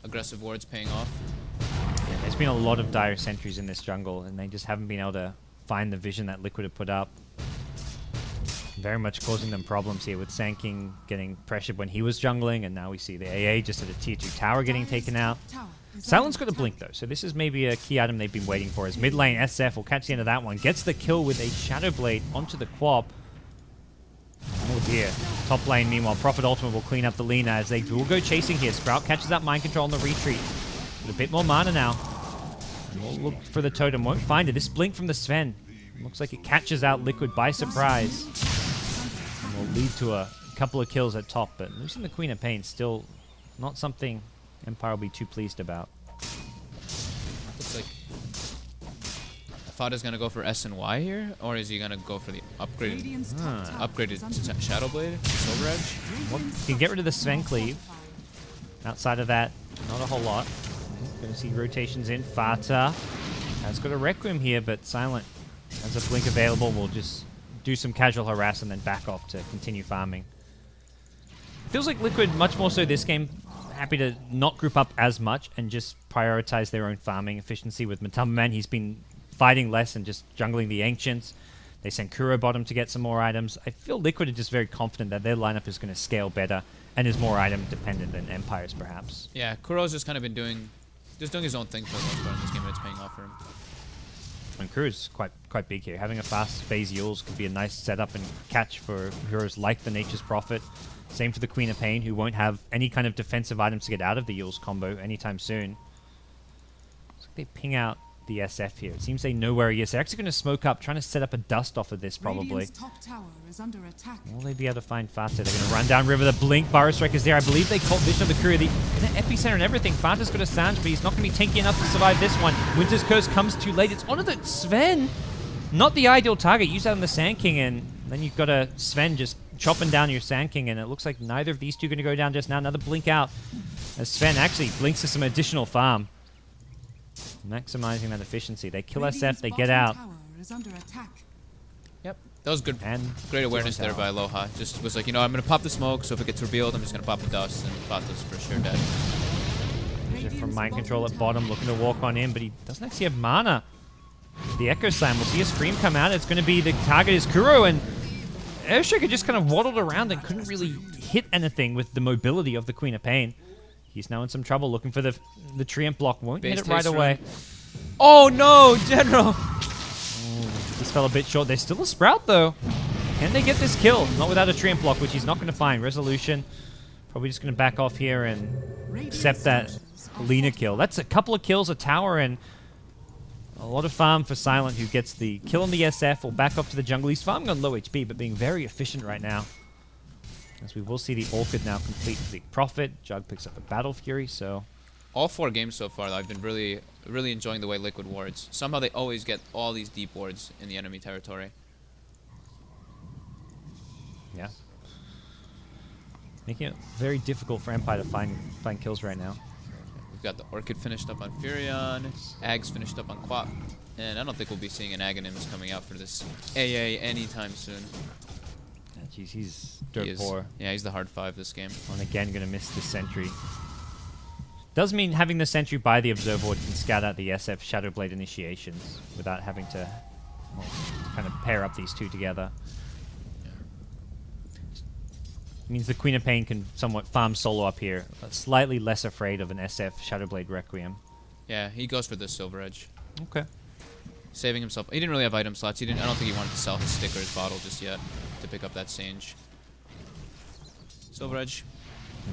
Aggressive wards paying off. Yeah, there's been a lot of dire sentries in this jungle, and they just haven't been able to find the vision that Liquid have put up. very much causing them problems here with Sanking getting pressured when he was jungling, and now we see the AA just at a tier 2 tower getting taken out. Silent's got a blink though, so this is maybe a key item they've been waiting for. As mid lane SF will catch the end of that one, gets the kill with a Shadow Blade onto the Quap. Oh dear. Top lane, meanwhile, Prophet Ultimate will clean up the Lina as they will go chasing here. Sprout catches that Mind Control on the retreat. With a bit more mana now. And we'll look for the totem, won't find it. This blink from the Sven looks like it catches out Liquid by surprise. And will lead to a couple of kills at top, but losing the Queen of Pain still not something Empire will be too pleased about. Looks like Fada's gonna go for S and Y here, or is he gonna go for the upgraded Shadow Blade, Silver Edge? Well, you can get rid of the Sven Cleave. Outside of that, not a whole lot. Gonna see rotations in. Fata has got a Requiem here, but Silent has a blink available. We'll just do some casual harass and then back off to continue farming. Feels like Liquid, much more so this game, happy to not group up as much and just prioritize their own farming efficiency. With Matumbaman, he's been fighting less and just jungling the Ancients. They sent Kuro bottom to get some more items. I feel Liquid are just very confident that their lineup is going to scale better and is more item dependent than Empire's perhaps. Yeah, Kuro's just kind of been doing his own thing for the most part in this game, and it's paying off for him. And Kuro's quite big here. Having a fast phase Yules could be a nice setup and catch for heroes like the Nature's Prophet. Same for the Queen of Pain, who won't have any kind of defensive items to get out of the Yules combo anytime soon. Looks like they ping out the SF here. It seems they know where he is. They're actually going to smoke up, trying to set up a dust off of this probably. Top tower is under attack. Will they be able to find Fata? They're going to run down river. The blink. Burrow Strike is there. I believe they caught vision of the Courier. The epicenter and everything. Fata's got a Sange, but he's not going to be tanky enough to survive this one. Winter's Curse comes too late. It's onto the Sven. Not the ideal target. Use that on the Sand King, and then you've got a Sven just chopping down your Sand King, and it looks like neither of these two are going to go down just now. Another blink out as Sven actually blinks to some additional farm. Maximizing that efficiency. They kill SF, they get out. Yep. That was good. And great awareness there by Aloha. Just was like, you know, I'm going to pop the smoke, so if it gets revealed, I'm just going to pop the dust, and Fata's for sure dead. From Mind Control at bottom, looking to walk on in, but he doesn't actually have mana. The Echo Slam, we'll see a Scream come out. It's going to be the target is Kuro, and Earthshaker just kind of waddled around and couldn't really hit anything with the mobility of the Queen of Pain. He's now in some trouble looking for the Treant block. Won't Base hit it right away. Oh no, General! This fell a bit short. There's still a Sprout though. Can they get this kill? Not without a Treant block, which he's not going to find. Resolution. Probably just going to back off here and accept that Lina kill. That's a couple of kills, a tower, and a lot of farm for Silent, who gets the kill on the SF. Will back off to the jungle. He's farming on low HP, but being very efficient right now. As we will see the Orchid now complete the Prophet. Jug picks up a Battle Fury, so... All 4 games so far, I've been really enjoying the way Liquid wards. Somehow they always get all these deep wards in the enemy territory. Yeah. Making it very difficult for Empire to find kills right now. We've got the Orchid finished up on Furion, Ag's finished up on Quap, and I don't think we'll be seeing an Aghanims coming out for this AA anytime soon. Jeez, he's dirt poor. Yeah, he's the hard 5 this game. And again, going to miss the Sentry. Does mean having the Sentry by the Observer Ward can scout out the SF Shadowblade initiations without having to kind of pair up these two together. Yeah. Means the Queen of Pain can somewhat farm solo up here. Slightly less afraid of an SF Shadowblade Requiem. Yeah, he goes for the Silver Edge. Okay. Saving himself. He didn't really have item slots. I don't think he wanted to sell his stick or his bottle just yet to pick up that Sange. Silver Edge.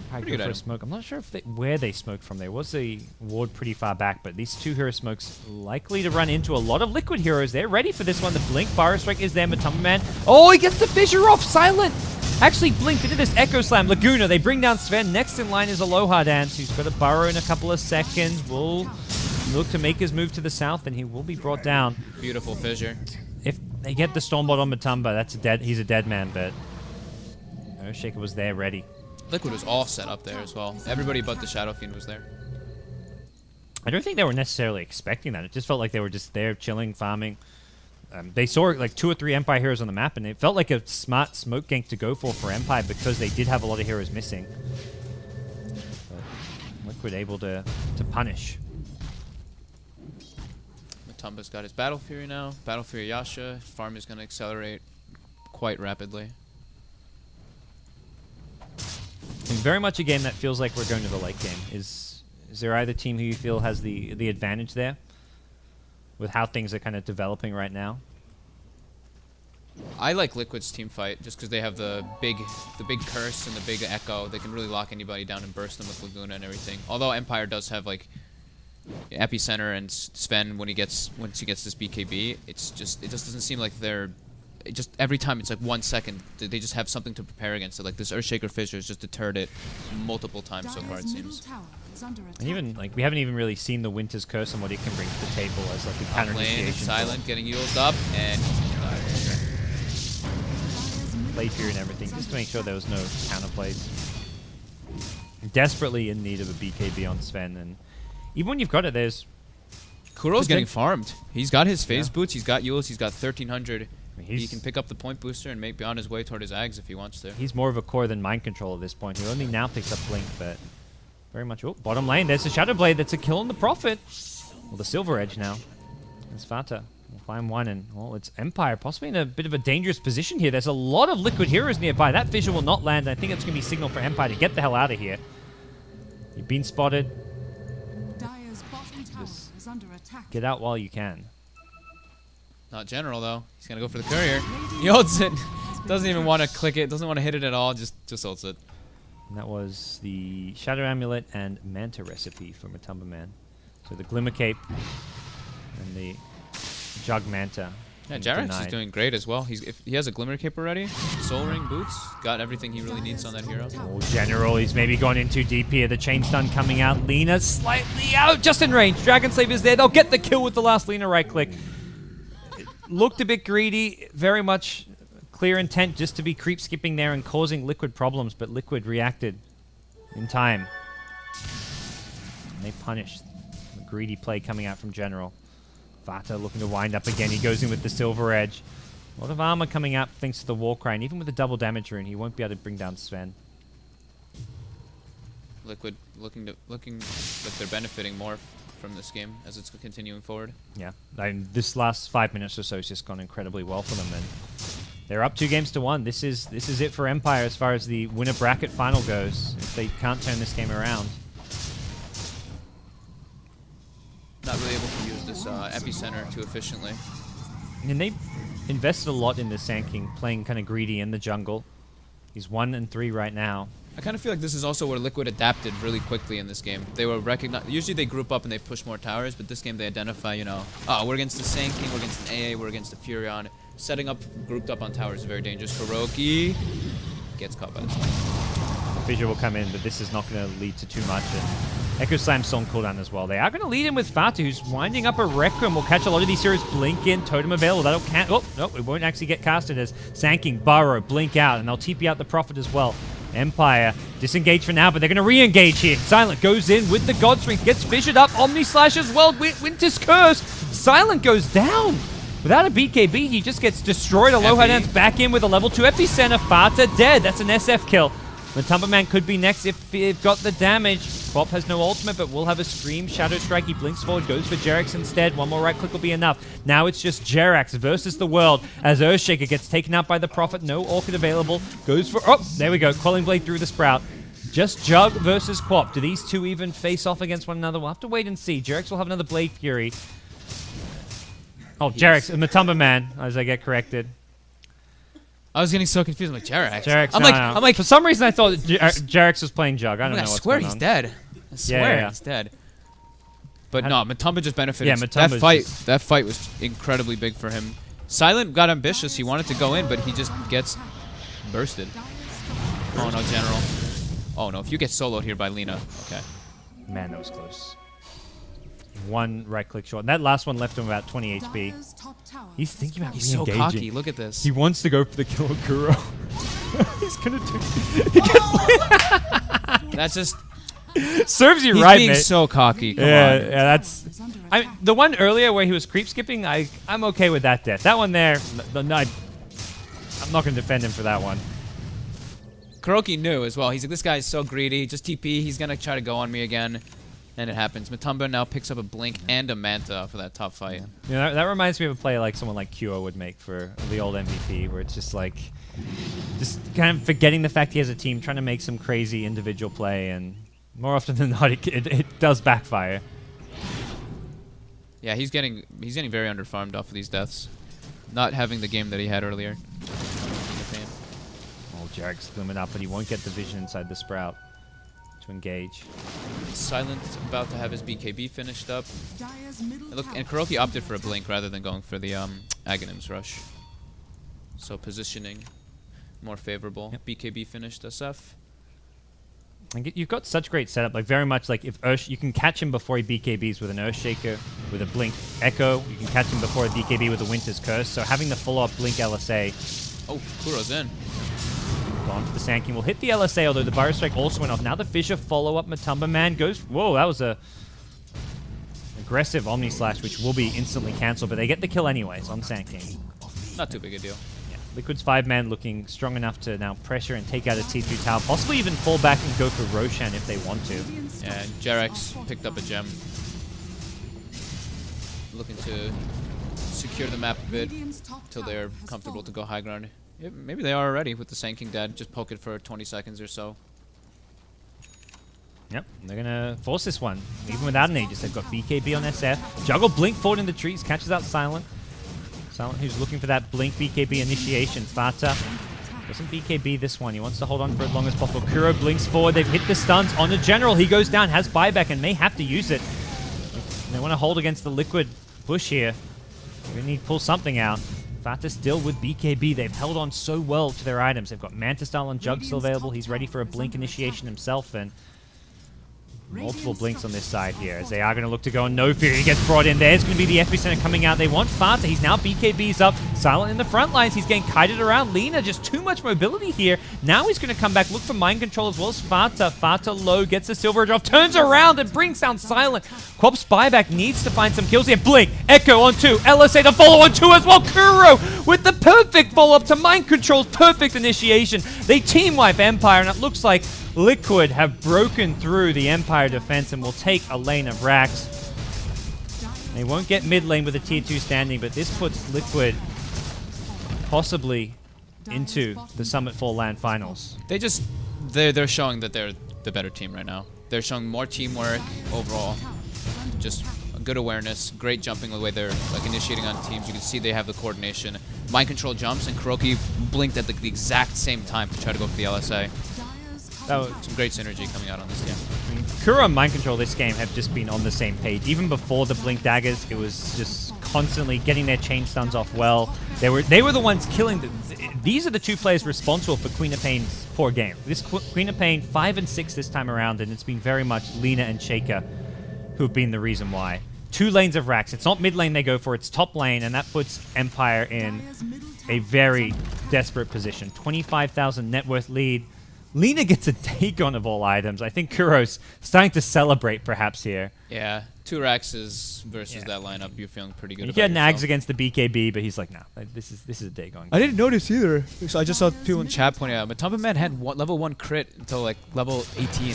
Pretty good for a smoke. I'm not sure if where they smoked from. There was a ward pretty far back, but these 2 hero smokes likely to run into a lot of Liquid heroes. They're ready for this one. The Blink Burrow Strike is there. Matumbaman. Oh, he gets the Fissure off. Silent. Actually blinked into this Echo Slam. Laguna, they bring down Sven. Next in line is Aloha Dance, who's got a burrow in a couple of seconds. Will look to make his move to the south, and he will be brought down. Beautiful fissure. If they get the Stormbot on Matumba, he's a dead man, but Earthshaker was there ready. Liquid was all set up there as well. Everybody but the Shadow Fiend was there. I don't think they were necessarily expecting that. It just felt like they were just there chilling, farming. They saw like 2 or 3 Empire heroes on the map, and it felt like a smart smoke gank to go for Empire because they did have a lot of heroes missing. But Liquid able to punish. Matumba's got his Battle Fury now. Battle Fury Yasha. Farm is going to accelerate quite rapidly. And very much a game that feels like we're going to the late game. Is there either team who you feel has the advantage there with how things are kind of developing right now? I like Liquid's team fight just because they have the big curse and the big echo. They can really lock anybody down and burst them with Laguna and everything. Although Empire does have like Epicenter and Sven once he gets this BKB, it just doesn't seem like every time it's like 1 second they just have something to prepare against it. Like this Earthshaker Fissure has just deterred it multiple times so far, it seems. And even like we haven't even really seen the Winter's Curse and what it can bring to the table as like a counter Lane, initiation. Silent getting used up, and he's gonna die. Play fear and everything, just to make sure there was no counterplays. Desperately in need of a BKB on Sven, and even when you've got it, there's... Kuro's getting farmed. He's got his phase Yeah. boots, he's got Yules, he's got 1300. He He's- can pick up the point booster and be on his way toward his Ags if he wants to. He's more of a core than mind control at this point. He only now picks up Blink, but very much... Oh, bottom lane, there's the Shadow Blade. That's a kill on the Prophet. Well, the Silver Edge now. It's Fata. We'll find one, and, well, it's Empire. Possibly in a bit of a dangerous position here. There's a lot of Liquid heroes nearby. That Fissure will not land. I think it's going to be signal for Empire to get the hell out of here. You've been spotted. Dire's bottom tower Just is under attack. Get out while you can. Not General, though. He's going to go for the courier. He ults it. Doesn't even want to click it. Doesn't want to hit it at all. Just ults it. And that was the Shadow Amulet and Manta recipe for Matumba Man. So the Glimmer Cape and the Jug Manta. Yeah, being Jarax is denied. doing great as well. If he has a Glimmer Cape already, Soul Ring boots, got everything he really needs on that hero. Oh, General, he's maybe gone in too deep here. The chain stun coming out. Lina slightly out, just in range. Dragon Slaver's there. They'll get the kill with the last Lina right click. It looked a bit greedy. Very much clear intent just to be creep skipping there and causing Liquid problems, but Liquid reacted in time. And they punished the greedy play coming out from General. Vata looking to wind up again. He goes in with the Silver Edge. A lot of armor coming out thanks to the Warcry, and even with the double damage rune, he won't be able to bring down Sven. Liquid looking like they're benefiting more from this game as it's continuing forward. Yeah, this last 5 minutes or so has just gone incredibly well for them, and they're up 2-1. This is it for Empire as far as the winner bracket final goes. If they can't turn this game around. Not really able to use this Epicenter too efficiently. And they invested a lot in the Sand King, playing kind of greedy in the jungle. He's 1-3 right now. I kind of feel like this is also where Liquid adapted really quickly in this game. They were usually they group up and they push more towers, but this game they identify, oh, we're against the Sand King, we're against an AA, we're against the Furion. Setting up, grouped up on towers is very dangerous. Kuroki gets caught by the Slam. Fissure will come in, but this is not going to lead to too much. And Echo Slam's on cooldown as well. They are going to lead in with Fatu, who's winding up a Requiem. Will catch a lot of these heroes. Blink in, Totem available. That'll oh, no, it won't actually get casted as Sand King, Burrow, Blink out, and they'll TP out the Prophet as well. Empire disengage for now, but they're going to re-engage here. Silent goes in with the God Strength, gets fissured up. Omni Slash as well. Winter's Curse. Silent goes down. Without a BKB, he just gets destroyed. Aloha Dance back in with a level 2 Epicenter. Fata dead. That's an SF kill. Matumba Man could be next if they've got the damage. Quop has no ultimate, but will have a Scream. Shadow Strike, he blinks forward, goes for Jerax instead. One more right click will be enough. Now it's just Jerax versus the world as Earthshaker gets taken out by the Prophet. No Orchid available. Goes for... Oh, there we go. Quelling Blade through the Sprout. Just Jug versus Quop. Do these two even face off against one another? We'll have to wait and see. Jerax will have another Blade Fury. Oh, Jerax, Matumba Man, as I get corrected. I was getting so confused. I'm like, Jerax. Jerax, I'm like, for some reason I thought Jerax was playing Jug. I don't know I what's swear going he's on. dead. I swear he's dead. But no, Matumba just benefited. Yeah, Matumba's that fight was incredibly big for him. Silent got ambitious. He wanted to go in, but he just gets bursted. Oh no, General. Oh no, if you get soloed here by Lina. Okay. Man, that was close. One right click short. And that last one left him about 20 HP. Dire's top tower He's thinking about He's so re-engaging. cocky. Look at this. He wants to go for the kill of Kuro. He's gonna do. That's just Serves you he's right, being mate. so cocky. Come yeah, on. yeah, that's. is under I attack. the one earlier where he was creep skipping, I'm okay with that death. That one there, I'm not gonna defend him for that one. Kuroki knew as well. He's like, this guy's so greedy. Just TP. He's gonna try to go on me again. And it happens. Matumba now picks up a Blink and a Manta for that top fight. You know, that reminds me of a play like someone like Kyo would make for the old MVP, where it's just like Just kind of forgetting the fact he has a team, trying to make some crazy individual play, and more often than not, it does backfire. Yeah, he's getting very underfarmed off of these deaths. Not having the game that he had earlier. Oh, Jarek's glimmering up, but he won't get the vision inside the Sprout to engage. Silent about to have his BKB finished up. Dire's middle And look, tower and Kuroki opted for a blink rather than going for the Aghanim's rush. So positioning more favorable. Yep. BKB finished SF. And you've got such great setup, like very much like if you can catch him before he BKBs with an Earthshaker, with a Blink Echo. You can catch him before a BKB with a Winter's Curse. So having the full-up Blink LSA. Oh, Kuro's in. Gone for the Sand King. Will hit the LSA, although the Burrow Strike also went off. Now the Fissure follow-up. Matumba Man goes... Whoa, that was a aggressive Omni Slash, which will be instantly cancelled, but they get the kill anyways on Sand King. Not too big a deal. Yeah. Liquid's 5-man looking strong enough to now pressure and take out a T2 tower. Possibly even fall back and go for Roshan if they want to. Yeah, and Jarek's picked up a gem. Looking to secure the map a bit until they're comfortable to go high ground. Yeah, maybe they are already with the Sand King dead. Just poke it for 20 seconds or so. Yep, they're gonna force this one. Even without an Aegis, they've got BKB on SF. Juggle Blink forward in the trees, catches out Silent. Silent who's looking for that Blink BKB initiation. Fata doesn't BKB this one. He wants to hold on for as long as possible. Kuro blinks forward. They've hit the stuns on the General. He goes down, has buyback, and may have to use it. They want to hold against the Liquid push here. We need to pull something out. Fata still with BKB. They've held on so well to their items. They've got Manta Style on Jug still available. He's ready for a Blink initiation himself, and multiple blinks on this side here as they are going to look to go on No Fear. He gets brought in. There's going to be the epicenter coming out. They want Fata. He's now BKB's up. Silent in the front lines. He's getting kited around. Lina, just too much mobility here. Now he's going to come back, look for mind control as well as Fata. Fata low, gets the Silver Edge off, turns around and brings down Silent. Quop's buyback needs to find some kills here. Blink, Echo on 2, LSA to follow on 2 as well. Kuro with the perfect follow-up to mind control's perfect initiation. They team wipe Empire, and it looks like Liquid have broken through the Empire defense and will take a lane of Rax. They won't get mid lane with a tier 2 standing, but this puts Liquid possibly into the Summit Fall LAN finals. They're showing that they're the better team right now. They're showing more teamwork overall. Just good awareness, great jumping the way they're like initiating on teams. You can see they have the coordination. Mind control jumps, and Kuroki blinked at the exact same time to try to go for the LSA. That was some great synergy coming out on this game. I mean, Kuro and Mind Control this game have just been on the same page. Even before the Blink Daggers, it was just constantly getting their chain stuns off well. They were the ones killing. These are the two players responsible for Queen of Pain's poor game. This Queen of Pain 5 and 6 this time around, and it's been very much Lina and Shaker who have been the reason why. 2 lanes of Rax. It's not mid lane they go for, it's top lane, and that puts Empire in a very desperate position. 25,000 net worth lead. Lina gets a Dagon of all items. I think Kuro's starting to celebrate perhaps here. Yeah, 2 Raxes versus that lineup. You're feeling pretty good. He about had nags yourself. against the BKB, but he's like, nah, this is a Dagon. I didn't notice either. So I just saw people in chat pointing out. Matumba Man had level 1 crit until like level 18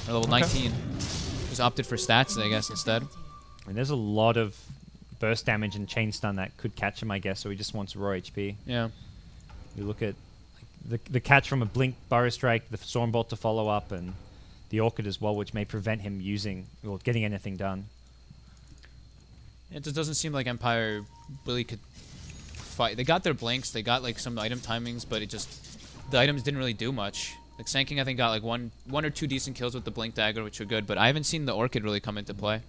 or level 19. Just opted for stats, I guess, instead. And there's a lot of burst damage and chain stun that could catch him, I guess. So he just wants raw HP. Yeah. You look at the catch from a Blink Burrow Strike, the Stormbolt to follow up, and the Orchid as well, which may prevent him using or getting anything done. It just doesn't seem like Empire really could fight. They got their blinks, they got like some item timings, but the items didn't really do much. Like Sand King, I think, got like one or 2 decent kills with the Blink Dagger, which were good, but I haven't seen the Orchid really come into play.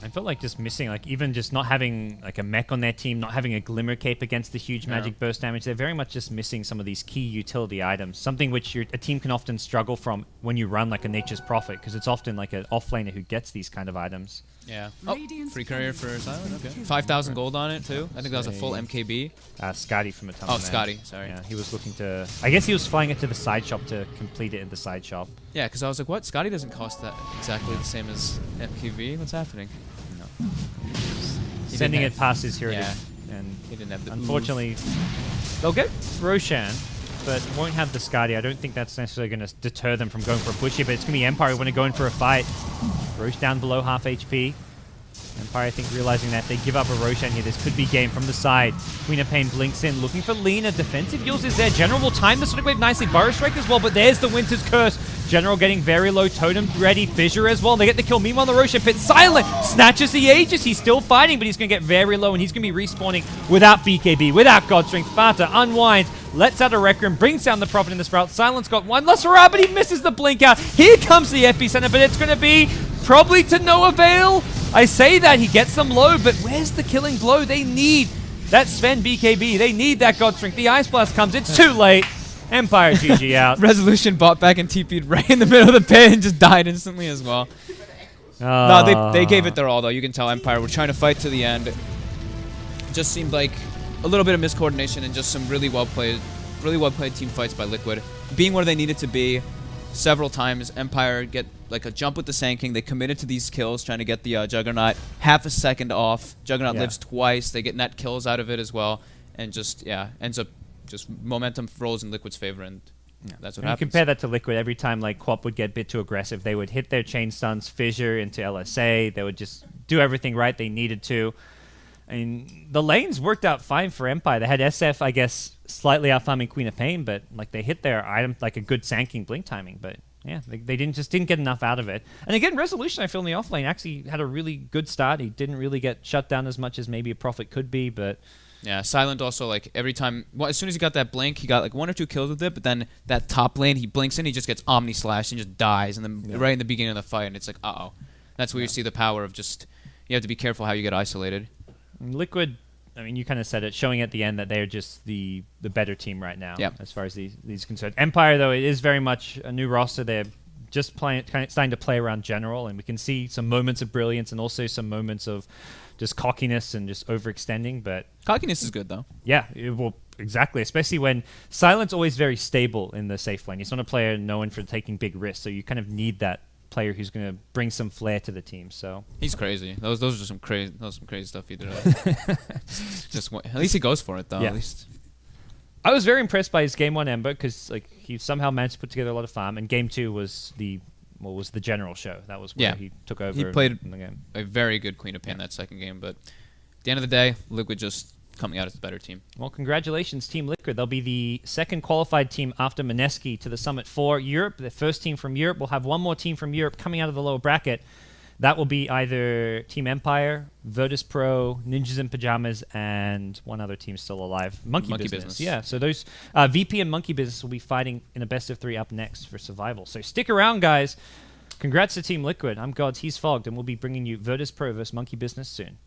I felt like just missing, like even just not having like a mech on their team, not having a Glimmer Cape against the huge magic burst damage. They're very much just missing some of these key utility items, something which a team can often struggle from when you run like a Nature's Prophet, because it's often like an offlaner who gets these kind of items. Yeah. Oh, free courier for Silent, okay. 5,000 gold on it too. I think that was a full MKB. Scotty from a ton. Oh, Scotty, sorry. Yeah, he was looking to, I guess he was flying it to the side shop to complete it in the side shop. Yeah, because I was like, what? Scotty doesn't cost that exactly the same as MKB? What's happening? Sending it past his hero, and he didn't have the unfortunately, they'll get Roshan, but won't have the Skadi. I don't think that's necessarily going to deter them from going for a push here, but it's going to be Empire who want to go in for a fight. Rosh down below half HP. Empire, I think, realizing that they give up a Roshan here. This could be game from the side. Queen of Pain blinks in, looking for Lina. Defensive Yules is there. General will time the Sonic Wave nicely. Burrow Strike as well, but there's the Winter's Curse. General getting very low. Totem ready. Fissure as well. They get the kill. Meanwhile, the Roshan pit silent. Snatches the Aegis. He's still fighting, but he's going to get very low, and he's going to be respawning without BKB, without God Strength. Sparta unwinds, lets out a Requiem, brings down the Prophet in the Sprout. Silence got one. Lasera, but he misses the blink out. Here comes the epicenter, but it's going to be probably to no avail. I say that, he gets them low, but where's the killing blow? They need that Sven BKB. They need that God Strength. The Ice Blast comes. It's too late. Empire GG out. Resolution bought back and TP'd right in the middle of the pit and just died instantly as well. No, they gave it their all, though. You can tell Empire were trying to fight to the end. It just seemed like a little bit of miscoordination and just some really well played team fights by Liquid. Being where they needed to be several times, Empire get like a jump with the Sand King. They committed to these kills, trying to get the Juggernaut half a second off. Juggernaut lives twice. They get net kills out of it as well. And just, ends up just momentum rolls in Liquid's favor, and that's what happens. You compare that to Liquid, every time like Quap would get a bit too aggressive, they would hit their chain stuns, Fissure into LSA. They would just do everything right they needed to. I mean, the lanes worked out fine for Empire. They had SF, I guess, slightly out-farming Queen of Pain, but like they hit their item, like a good Sand King blink timing. But yeah, they didn't get enough out of it. And again, Resolution, I feel in the offlane actually had a really good start. He didn't really get shut down as much as maybe a Prophet could be, but yeah, Silent also, like, every time, well, as soon as he got that blink, he got like 1 or 2 kills with it, but then that top lane, he blinks in, he just gets Omni Slash and just dies, and then right in the beginning of the fight, and it's like, uh-oh. That's where you see the power of just, you have to be careful how you get isolated. Liquid, I mean, you kind of said it, showing at the end that they're just the better team right now, as far as these concerned. Empire, though, it is very much a new roster. They're just starting to play around general, and we can see some moments of brilliance and also some moments of just cockiness and just overextending. But cockiness is good, though. Yeah, well, exactly. Especially when Silent's always very stable in the safe lane. He's not a player known for taking big risks, so you kind of need that player who's going to bring some flair to the team. So he's crazy. Those are some crazy stuff he did. At least he goes for it, though. Yeah. At least. I was very impressed by his game 1 Ember because like he somehow managed to put together a lot of farm, and game 2 was the general show. That was where he took over. He played in the game. a very good Queen of Pain that second game, but at the end of the day, Liquid just coming out as the better team. Well, congratulations, Team Liquid. They'll be the second qualified team after Mineski to the Summit for Europe. The first team from Europe. We'll have one more team from Europe coming out of the lower bracket. That will be either Team Empire, Virtus Pro, Ninjas in Pajamas, and one other team still alive, Monkey Business. Yeah, so those VP and Monkey Business will be fighting in a best of 3 up next for survival. So stick around, guys. Congrats to Team Liquid. I'm GoDz, he's Fogged, and we'll be bringing you Virtus Pro versus Monkey Business soon.